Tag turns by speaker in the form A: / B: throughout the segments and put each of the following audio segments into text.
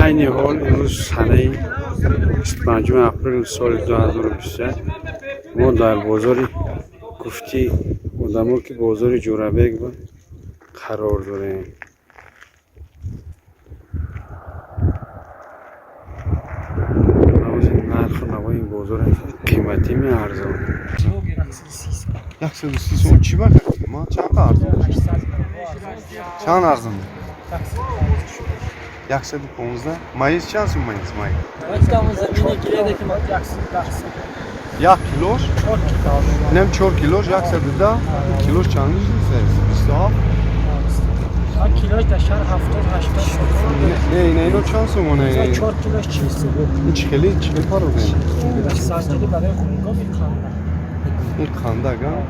A: aynı hol امروز سنه 25 اپریل سال 2023 ما در بازار گفتی آدم‌ها که بازار جورابک قرار داریم. نرخ نوای این بازار قیمتی می ارزان
B: 130 چی باشه؟ ما چند ارزان؟ چند ارزان؟ 115 مایز چند سو مایز یک کیلوش؟ نم 4 کیلوش 110 کیلوش چند نیست؟ 27
C: کیلوش در شهر 70-80
B: نه اینو چند سو مونه؟
C: 4 کیلوش چیست؟
B: این چخلی پارو بینه؟
C: سنجلی برای خونگاه میخوانده
B: این خندق ها؟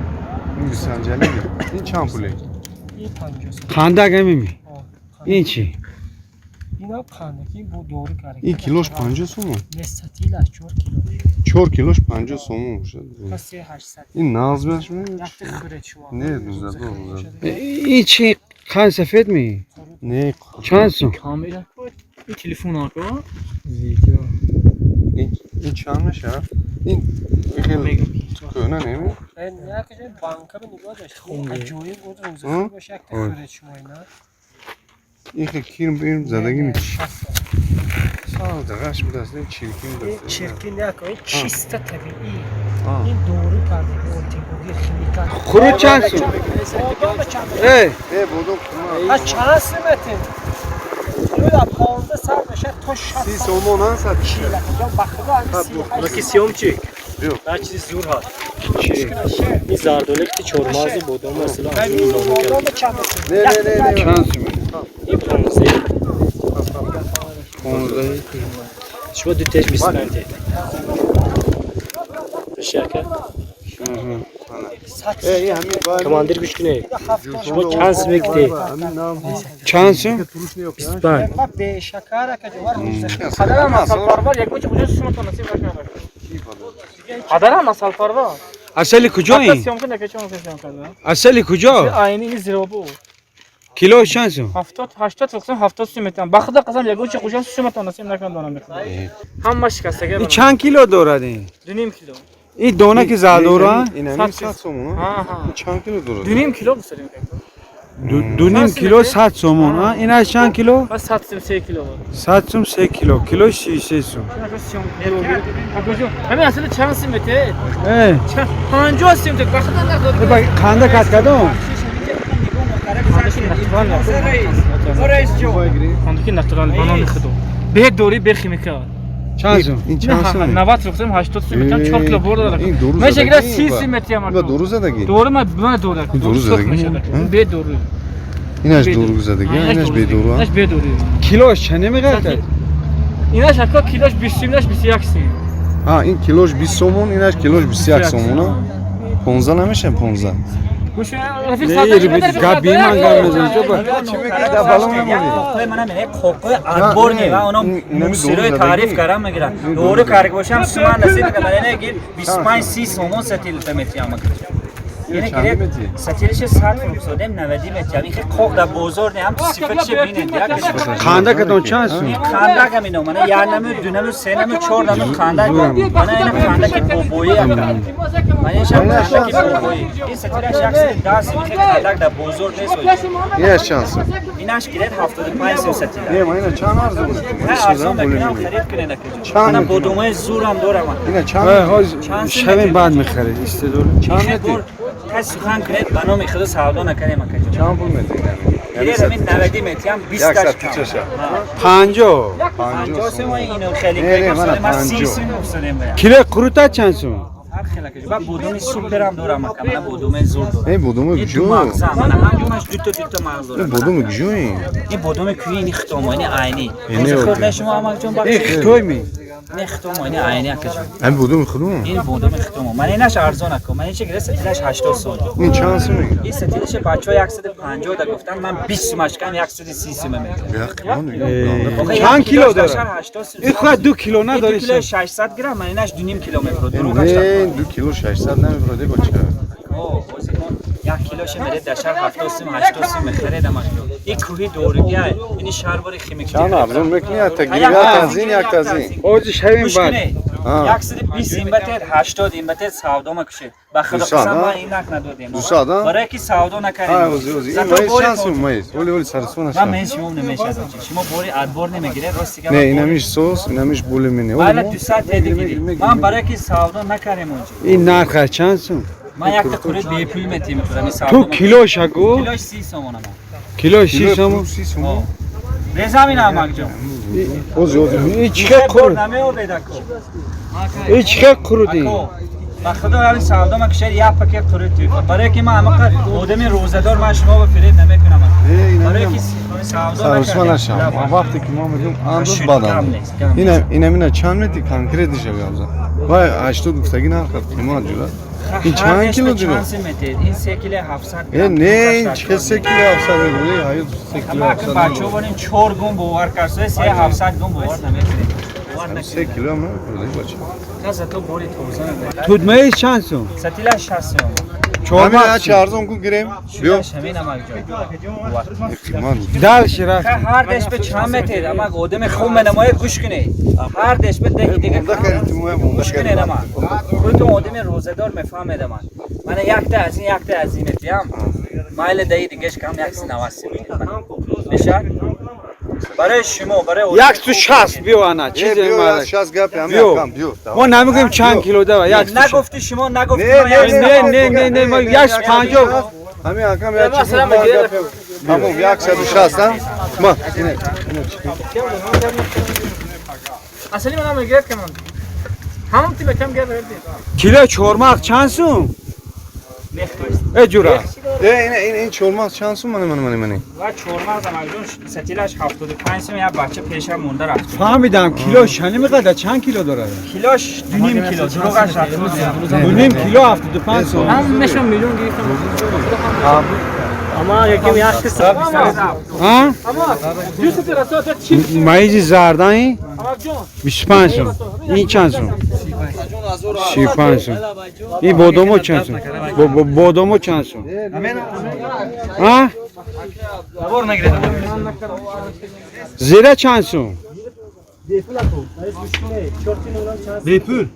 B: این سنجلی این چند پوله؟
C: این 50
A: خندق می این چی؟
C: اینا خندق این بود دوری کرده
B: این کیلوش 50 سومو؟
C: نستیل است 4 کیلوش
B: 4 کیلوش 50 سومو شد
C: پس 800
B: این نازمش می؟
C: رفت خورد شما
B: نه دوزده
A: این چی؟ خان سفید می؟
B: نه
A: چند سو؟
C: کاملا این تلفن آقا
A: ویدیو
B: این چند میشه؟ این خیلی کنه نمی؟
C: نه که بانکا به نگاه داشت جوی بود روزه باشه یک خورد شما اینا
B: این خیلی کیرم بریم زدگی میچ سال دقیقش بود از این چیرکین دسته
C: چرکی نکنه چیست طبیعی این دوری کرده آنتیبیوتیک خیمیکال
A: خروج چند سو؟
B: ای بودم کما
C: از چند سمته؟ کیلو دا پاونده سر بشه تو 60
B: سومون هست
C: چی لکه بخدا هم
D: Bakı siyomçik.
B: Yok.
D: Ben çizi zor ha. Bir zardolek de çormazı bodum mesela.
B: نه
A: چند سو می؟
D: İyi pamuzı.
A: 15
D: Şu an düteş mismenti. Şaka.
B: ای همین باید
D: Komandir güç güney. Şu an kans mekti.
B: همین نام
A: چند سو؟
D: İspan.
C: به شکر که جوار روزه
E: Adana masal parvar یک بچه کجا سوم تو نصیب نکنه Adana masal parvar
A: اصلی
E: hatta
A: کجایی؟
E: siyom کنه که چون سیام کرده
A: اصلی کجا؟
E: aynı این زیرو بو
A: کیلوش چند سو؟
E: 70 80 90 70 سیمتن بخدا قسم یک بچه کجا سوم تو نصیب نکنه دونم میخواد هم شکسته
A: این
E: گرم
A: چند کیلو دارد این؟
E: 2.5 کیلو
A: این دونه که زادورا؟
B: این همین 100 سومون
E: ها ها
B: چند کیلو درست
E: 2.5 کیلو بسریم
A: دو نیم کیلو 100 سومون ها؟ این از چند کیلو؟
E: بس 7 کیلو
A: 100 سوم 3 کیلو کیلو 6 سوم
E: همین اصلا چند سیمته
A: اه
E: 50 سیمته بخدا نخواد
A: خنده کت کدوم؟
E: خاندکی ناتورال بانان خدو به دوری به خیمیکال
A: چند سوم؟
B: این چند سومه
E: 90 رفتم 80 سیمتم 4 کیلو برد دارم
B: این درو
E: من شکل
B: زدگی
E: 30 سیمتی هم
B: و درو زدگی
E: دوره من دوره
B: درو زدگی
E: به دوری
B: اینش درو زدگی اینش به درو
E: اینش به دوری
A: کیلوش چند میگه؟
E: اینش حتی کیلوش 20 سیم 21 سیم
B: ها این کیلوش 20 سومون اینش کیلوش 21 سومونه 15 نمیشه 15
E: گوش رفیق
A: نه یه بیت گابی من گام میزنه با
B: چی میگی در بالون نمیدی
F: خواهی منم اینه خوکوی انبور نی و اونا موسیروی تعریف کردم میگیرن دوره کارک باشم سومان نصیب میکنم اینه گیر 25-30 سومون ستیل تمیتی هم میکنم اینه گیر ستیلش 100 فرسودم 90 میتی این خیلی خوک در بزرگ نی هم تو سیفرش بینید
A: خنده کدوم چند سوم؟
F: خانده که مینو منه یا نمی دو نمی سه نمی چهار نمی خانده منه اینه خانده که بوبویی اکرد من این شب خانده که بوبویی این ستیلش یک دست خیلی خانده در بزرگ نیست
B: اینش چند سوم
F: اینش گیرد 75 سیم ستیل
B: نه ما اینا چند ارزون
F: نه ارزان بکنم خرید کنه نکنه منم بودومه زورم دارم
B: اینا چند
A: شبین بعد میخرید استدور
B: چند متر
F: کسی سخن کنید بنا میخواد سودا نکنه مکه
B: چند پول متر
F: یعنی همین 90 متر هم 20 تاش کم
A: 50
F: 50 سیم اینو خیلی
B: نه، من
F: گفتم من 30
B: 50.
F: سیم گفتم
A: کیلو قروتا چند سوم؟
F: خیلی که بعد بودوم سوپر هم دارم مکه من بودوم زور دارم
B: این بودوم
F: این
B: گجو
F: دو مغز من همونش دو تا مغز
B: این
F: دارم
B: بودوم گجو این
F: بودوم کوی این ختمانی عینی
B: اینه
F: روز خود
B: اوکی.
F: نشما هم جون
A: این
F: باشه
A: توی می
F: این ختمانی عینی اکجون
B: این بودوم خودمون
F: این بودوم ختم من اینش ارزان نکم من این چه ستیلش 80 سال
B: این چند سومه
F: این ستیلش بچه‌ها 150 تا گفتن من 20 سومش کم 130 سیم میگم
A: چند کیلو داره؟ این خود 2 کیلو
F: دو
A: نداری
F: کیلو
A: سر
F: 600 گرم من اینش 2.5 کیلو میبره
B: این 2 کیلو 600 نمیبرده بچه
F: یک کیلوش میره در شهر 70 سیم 80 سیم میخره ماکدو این کوهی دورگی این شهر بر خیمیک
B: چند ابزون میکنی تا گیرگاه تازین یک تازین
A: اوجش همین بعد
F: 120 این بتر 80 این بتر سودا مکشه بخدا قسم ما این نک ندادیم برای کی سودا نکردیم
B: این مایز چند سوم مایز اولی سرسون
F: من میش شما نمیشه شما بوری ادبار نمیگیره راستی که
B: نه اینمیش سس اینمیش بوله مینه
F: حالا تو ساعت دیگه من برای کی سودا نکردیم اونجا
A: این نرخ چند سوم
F: من یک تا کوره بی پول میتیم میتونم سودا
A: تو کیلوش اگو
F: کیلوش 30 سومون ما
A: کیلوش 30 سوم
F: رزامین هم مگجو
A: این چه کرد
F: نمیو بدکو
A: این چه کردی
F: بخدا علی سودا مکشه یا پاکت کوره تو برای کی ما آدمی روزدار من شما به فرید نمیکنم برای کی سودا
B: سرسون نشم وقتی که ما میگیم اندوز بدن اینا چند متری کانکریت دیشه بیابزا وای 80 گفتگی نکرد ما جولا این چند کیلو جلو
F: این 3 کیلو 700
B: نه این چه 3 کیلو 700 میگویی های 3 کیلو 700
F: اما بچه بانیم 4 گم باور کرده 3 700 گم باور نمیکنه
B: 3 کیلو هم نمیکنه بچه
F: کاز تو بوری توزن
A: تودمه چند سوم
F: ستیلا 60
B: همین ها چهارزون کو گیریم بیو
F: همین هم
A: دل شرخ
F: هر دش به چند متر اما آدم خوب منمای گوش کنه هر دش به دیگه گوش کنه اما تو آدم روزدار میفهمه من یک تا از این میتیم مایل دیگه کم 190 میشه برای شما برای
A: یک تو 60 بیو انا چیزی
B: بیو 60 گپ هم کم بیو
A: ما نمیگیم چند کیلو ده یک
F: نگفتی شما نگفتی
A: نه ما 150
B: همین کم یک چیز همون 160 هم ما
E: اصلی من میگه که من همون تی بکم گرد
A: کیلو چورماق چند سوم اجورا
B: این چورماق چند سوم منی
F: و چورماق زمانجون ستیلش 75 سوم یا بچه پیشم مونده رفت
A: فهمیدم کیلوش نمیقدر چند کیلو داره
F: کیلوش 2.5 کیلو دروغش رفت
A: 2.5 کیلو 75 سوم
E: هم نشون میلیون گرفتم اما یکی یک سال
A: ها
E: اما دوست رسات چی
A: مایزی زردانی
E: اما جون
A: 25 سوم این چند سوم 35 سوم این بادامو چند سوم بادامو چند سوم ها زیره چند سوم بیپول